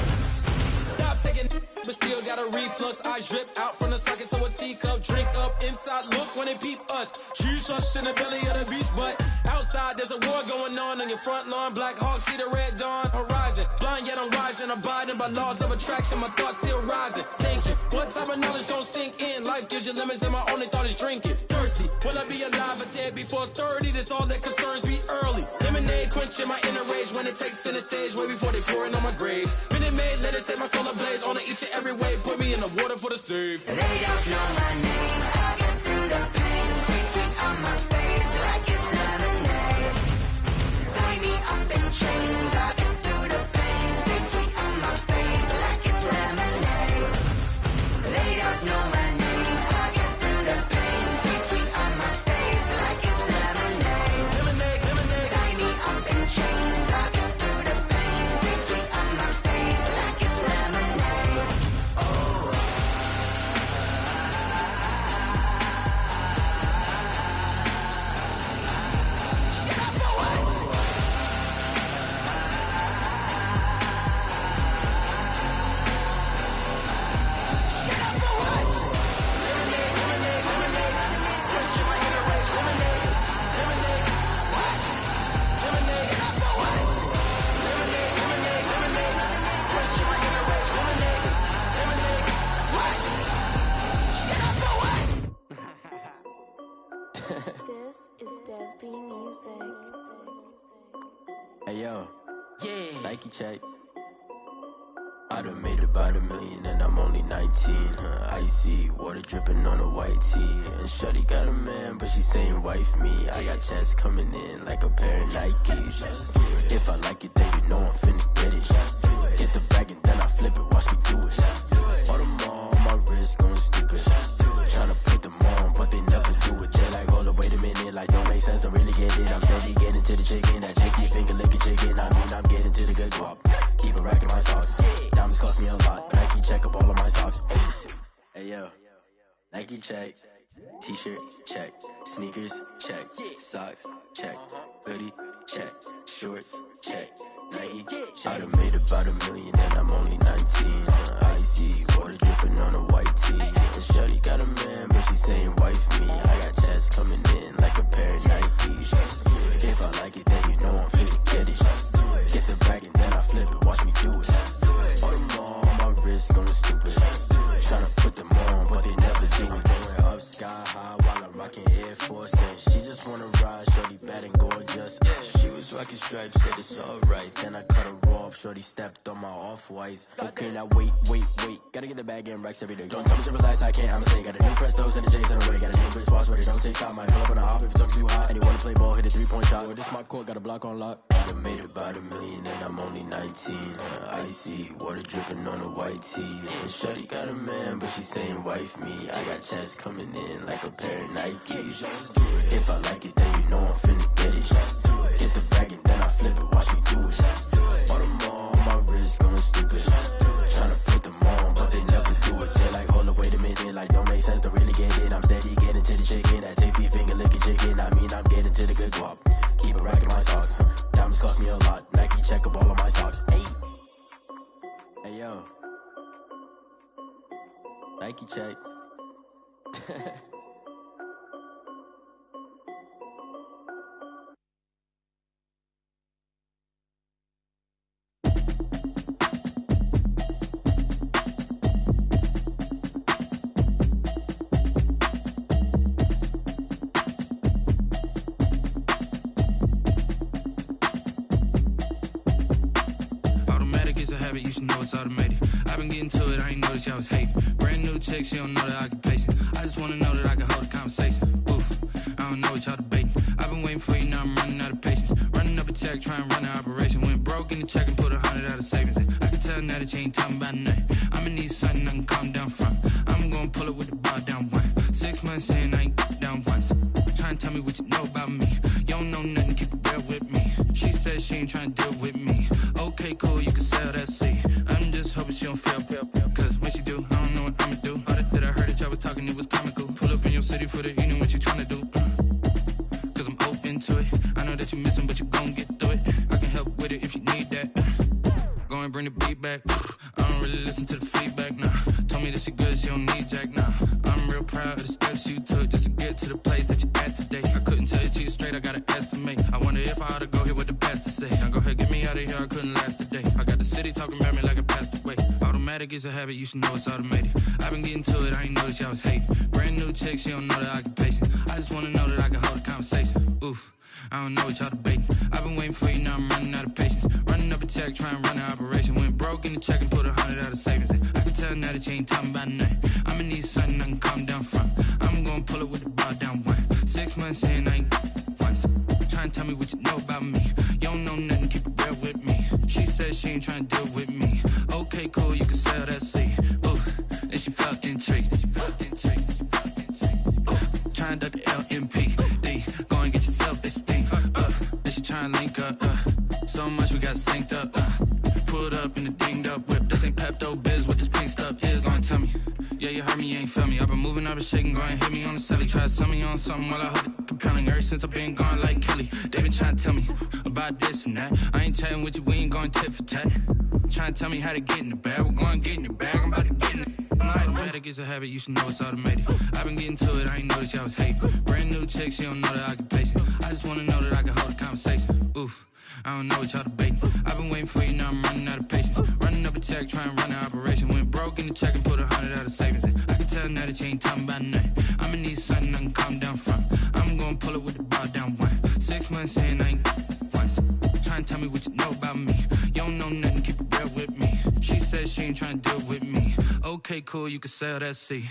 Stop taking, but still got a reflux. I drip out from the socket to a teacup. Drink up inside, look when they peep us. Choose us in the belly of the beast, but outside there's a war going on your front lawn. Black Hawk, see the red dawn horizon. Blind yet I'm rising, abiding by laws of attraction. My thoughts still rising, thinking what type of knowledge gon' sink in? Life gives you limits and my only thought is drinking. Thirsty, will I be alive or dead before 30? That's all that concerns me early. Lemonade quenching my inner rage when it takes center stage way before they pouring on my grave. Minute Maid, let it set my soul ablaze on each and every way. Put me in the water for the save. They don't know my name. I get through the pain. Taste sweet on my face like it's lemonade. Tie me up in chains. I get through the pain. Taste sweet on my face like it's lemonade. They don't know my name. I get through the pain. Taste sweet on my face like it's lemonade. Lemonade, lemonade. Tie me up in chains. I get through the pain. Taste sweet on my face like it's lemonade. Oh. Shut up for what? Shut up for what? Lemonade, lemonade, lemonade. Quenching my inner rage. Lemonade, lemonade. What? Lemonade, Shut up for what? lemonade, lemonade, lemonade. Quenching my inner rage. Lemonade, lemonade. What? Shut up for what? This is Desby Music. Hey yo, Yeah. Nike check. I done made about $1 million and I'm only 19. Icy water dripping on a white tee. And shorty got a man, but she saying wife me. I got checks coming in like a pair of Nikes. If I like it, then you know I'm finna get it. Get the bag and then I flip it. Watch me do it. All them on my wrist going stupid. Tryna put them on, but they never do it. They're like, hold up, wait a minute. Like, don't make sense, don't really get it. I'm steady getting to the chicken. That chicky finger licking chicken. I mean, I'm getting to the good guap. Keep a rack in my socks. Diamonds cost me a lot. Nike check up all of my stocks. Hey yo, Nike check. T-shirt check. Sneakers check. Socks check. Hoodie check. Shorts check. Nike I done made about $1 million and I'm only 19. Icy water dripping on a white tee. And shorty got a man, but she saying wife me. I got checks coming in like a pair of Nikes. If I like it, then you know I'm finna get it. Get the bag and then I flip it. Watch me do it. All them on my wrist going stupid. Tryna put them on, but they never do it. Going up sky high while I'm rocking Air Force. And she just wanna ride, shorty bad and gorgeous. She was rocking stripes, said it's alright. Then I cut her off, shorty stepped on my off-whites. Okay, now wait. Gotta get the bag and racks every day. Don't tell me to relax, I can't, I'ma say. Got a new Prestos and a J's in the way. Got a new wristwatch where they don't take time. Might pull up on a hop if it's talking too hot. And you wanna play ball, hit a 3-point shot. Or this my court, got a block on lock. I done made about $1 million and I'm only 19. Icy water dripping on a white tee. And shorty got a man, but she saying wife me. I got checks coming in like a pair of Nikes. If I like it, then you know I'm finna get it. Get the bag and then I flip it. Watch me do it. All them on my wrist going stupid. Tryna put them on, but they never do it. They're like, hold up, wait a minute. Like, don't make sense, don't really get it. I'm steady getting to the chicken. That tasty finger licking chicken. I mean, I'm getting to the good guap. Keep a rack in my socks. Diamonds cost me a lot. Nike check up all of my stocks. Hey yo, Nike check. was hating. Brand new chick, she don't know the occupation. I just wanna know that I can hold a conversation. Oof, I don't know what y'all debating. I've been waiting for you, now I'm running out of patience. Running up a check, trying to run an operation. Went broke in the check and put 100 out of savings in. I can tell now that you ain't talking about nothing. I'ma need something I can calm down from. I'm gonna pull it with the bar down one. 6 months in, I ain't down once. Trying to tell me what you know about me. You don't know nothing, keep it real with me. She said she ain't trying to deal with me. Okay, cool, you can sell that seat. I'm just hoping she don't fail. Cause when she do, I don't know what I'ma do. All that I heard that y'all was talking, it was comical. Pull up in your city for the evening, what you trying to do? Cause I'm open to it. I know that you missing, but you gon' get through it. I can help with it if you need that. Go and bring the beat back. I don't really listen to the feedback, nah. Told me that she good, she don't need jack, nah. I'm real proud of the steps you took just to get to the place that you at today. I couldn't tell you to you straight, I gotta estimate. I wonder if I ought to go here with the pastor say. Now go ahead, get me out of here, I couldn't last a day. I got the city talking about me like I passed away. Automatic is a habit, you should know it's automated. I've been getting to it, I ain't noticed y'all was hating. Brand new chick, she don't know the occupation. I just wanna know that I can hold a conversation. Oof, I don't know what y'all debating. I've been waiting for you, now I'm running out of patience. Running up a check, trying to run an operation. Went broke in the check and put 100 out of savings in. I can tell now that you ain't talking about nothing. I'ma need something I can calm down from. I'm gonna pull it with the bar down one. 6 months in, I ain't once. Trying to tell me what you know about me. You don't know nothing, keep it real with me. She said she ain't trying to deal with me. Okay, cool, you can sell that seat. Ooh, and she felt intrigued. Trying to duck the LMPD. Go and get yourself esteem. And she trying to link up. So much we got synced up. Pulled up in the dinged up whip. This ain't Pepto Biz, what this pink stuff is. Long tell me. Yeah, you heard me, you ain't felt me. I've been moving, I've been shaking, go and hit me on the celly. Try to sell me on something while I hold it compelling. Ever since I've been gone like Kelly, they been trying to tell me about this and that. I ain't chatting with you, we ain't going tit for tat. Trying to tell me how to get in the bag. We're going to get in the bag, I'm about to get in it. Automatic is a habit, you should know it's automated. I've been getting to it, I ain't noticed y'all was hating. Brand new chick, she don't know the occupation. I just wanna know that I can hold a conversation. Oof, I don't know what y'all debating. I've been waiting for you, now I'm running out of patience. Running up a check, trying to run an operation. Went broke in the check and put 100 out of savings in. I can tell now that you ain't talking about nothing. I'ma need something I can calm down from. I'm gonna pull it with the bar down one. 6 months in, I ain't once. Trying to tell me what you know about me. You don't know nothing, keep it real with me. She said she ain't trying to deal with me. Okay, cool, you can sell that seat.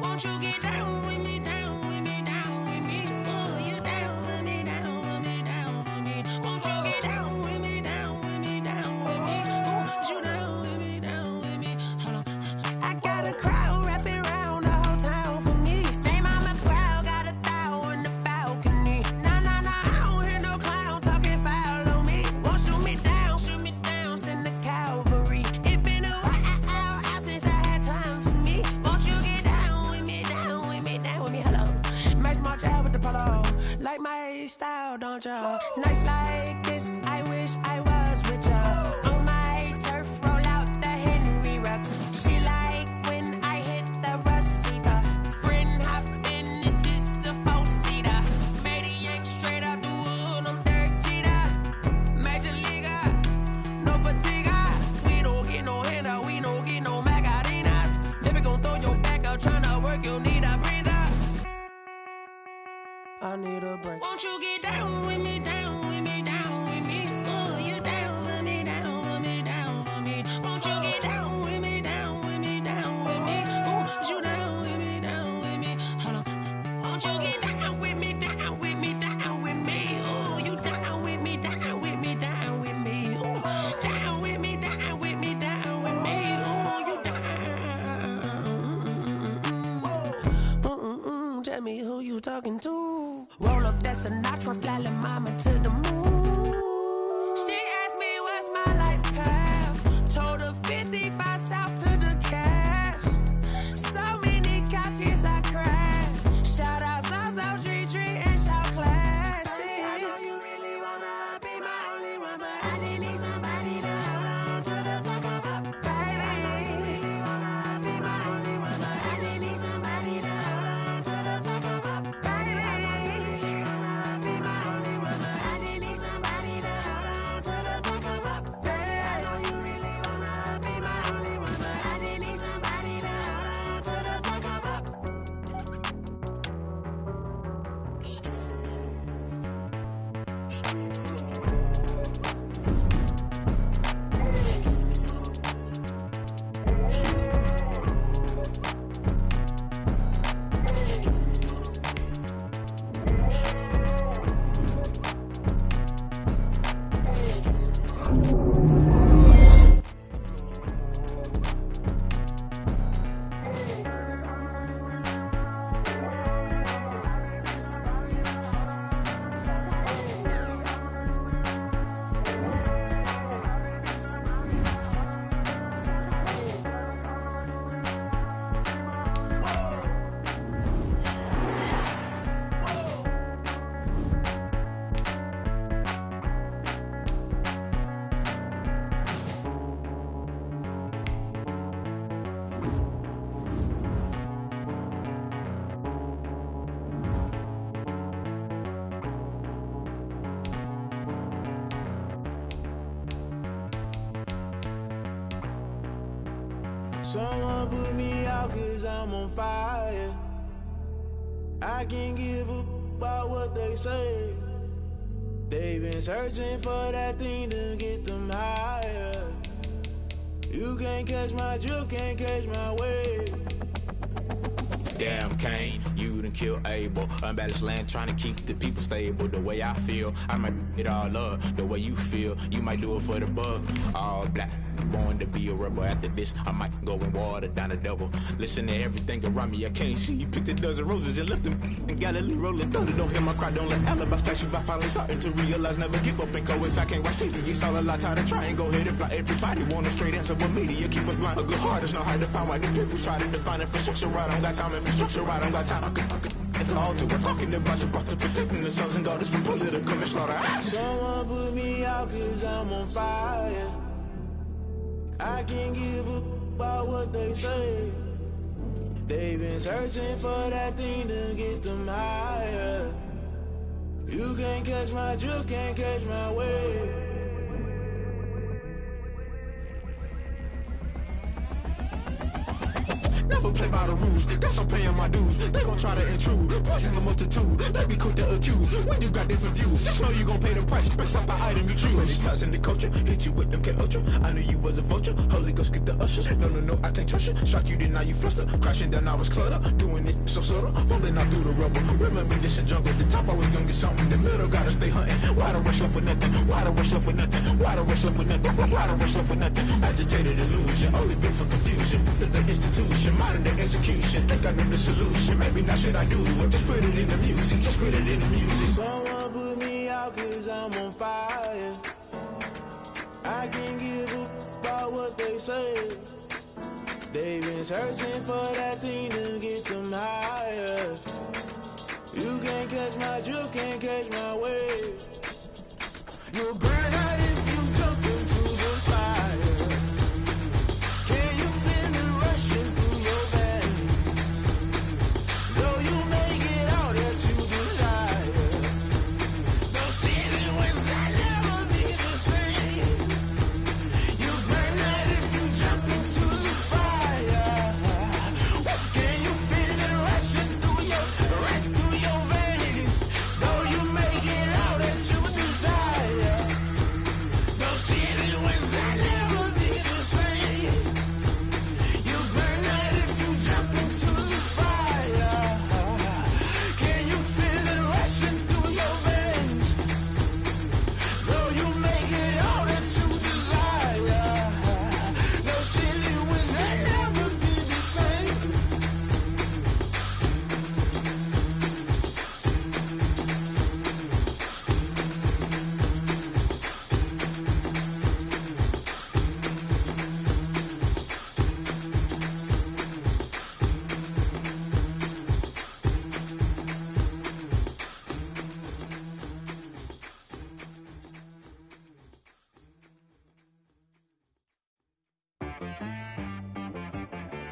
Won't you get down with me, down with me, down with me? Oh, you down with me, down with me, down with me. Won't you get down with me, down with me, down with me? Oh, you down with me, down with me? Hold on. I got a crowd wrapping around the whole town for me. They mama proud, got a thou in the balcony. Nah, nah, nah, I don't hear no clown talking foul on me. Won't shoot me down, send the cavalry. It been a while since I had time for me. Won't you get down with me, down with me, down with me? Hello. Max March out with the polo. Like my style, don't ya? Nights like this, I wish I was with ya. On my turf, roll out the Henry Rux. She like when I hit the receiver. Friend hop in, this is a four-seater. Made a yank straight out the wood, I'm Derek Jeter. Major leaguer, no fatigue. We don't get no handout, we don't get no Macarinas. Never gon' throw your back out, tryna work, you need a breather. I need a break. Won't you get down with me, down with me, down with me? Oh, you down with me, down with me, down with me? Won't you get down with me, down with me, down with me? Oh, you down with me, down with me? Hold on. Won't you get down with me, down with me, down with me? Oh, you down with me, down with me, down with me? Oh, down with me, down with me, down with me? Oh, you down. Tell me who you talking to. Roll up that Sinatra, fly la mama to the moon. She asked me what's my life path. Told her 55 south to the cat. So many couches I cried. Shout out South Street and shout classic. I know you really wanna be my only one, but I didn't need somebody to hold on to the sucker up. Baby, I know you really wanna be my only one, but Someone put me out 'cause I'm on fire. I can't give a about what they say. They've been searching for that thing to get them higher. You can't catch my drift, can't catch my wave. Damn, Kane, you done killed Abel. Unbalanced land, trying to keep the people stable. The way I feel, I might it all up. The way you feel, you might do it for the buck. All black, born to be a rebel. After this, I might go and water down the devil. Listen to everything around me, I can't see. You picked a dozen roses and left them in Galilee rolling thunder. Don't hear my cry, don't let alibis flash. If I finally starting to realize, never give up and go. I can't watch TV, it's all a lot. Tired of trying, go ahead and fly. Everybody want a straight answer, but media keep us blind. A good heart is not hard to find. Why the people try to define infrastructure right? I don't got time, infrastructure right, I don't got time. I could it's all to we're talking about to protecting the sons and daughters from political manslaughter. Someone put me out 'cause I'm on fire. I can't give a about what they say. They've been searching for that thing to get them higher. You can't catch my drift, can't catch my wave. Never play by the rules, guess I'm paying my dues. They gon' try to intrude, poison the multitude. They be quick to accuse, when you got different views. Just know you gon' pay the price, based off the item you choose. Many times in the culture, hit you with MK Ultra. I knew you was a vulture, Holy Ghost get the ushers. No, I can't trust you. Shock you, then now you fluster. Crashing down, I was cluttered. Doing this so subtle, fumbling out through the rubble. Remember this in jungle, the top I was gonna get something. In the middle, gotta stay hunting. Why the rush left with nothing? Why the rush left with nothing? Why the rush left with nothing? Why the rush left with nothing? Agitated illusion, only been for confusion. The institution, modern day execution. Think I know the solution. Maybe not should I do it? Just put it in the music. Just put it in the music. Someone put me out 'cause I'm on fire. I can't give a about what they say. They've been searching for that thing to get them higher. You can't catch my drift, can't catch my wave. You'll burn out if you jump into the fire. Can you feel it rushing through your veins? Though you make it out that you desire. No ceiling will never be the same. You burn out if you jump into the fire. Can you feel it rushing through your veins? Though you make it out that you desire. No ceiling will never be the same. You burn out if you jump into the fire. Can you feel it rushing through your veins? Though you make it all that you desire. No ceiling will never be the same.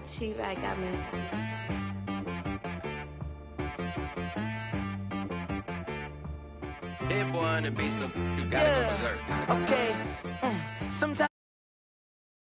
She right got me. Hit boy on the beat, so you gotta go berserk. Okay, sometimes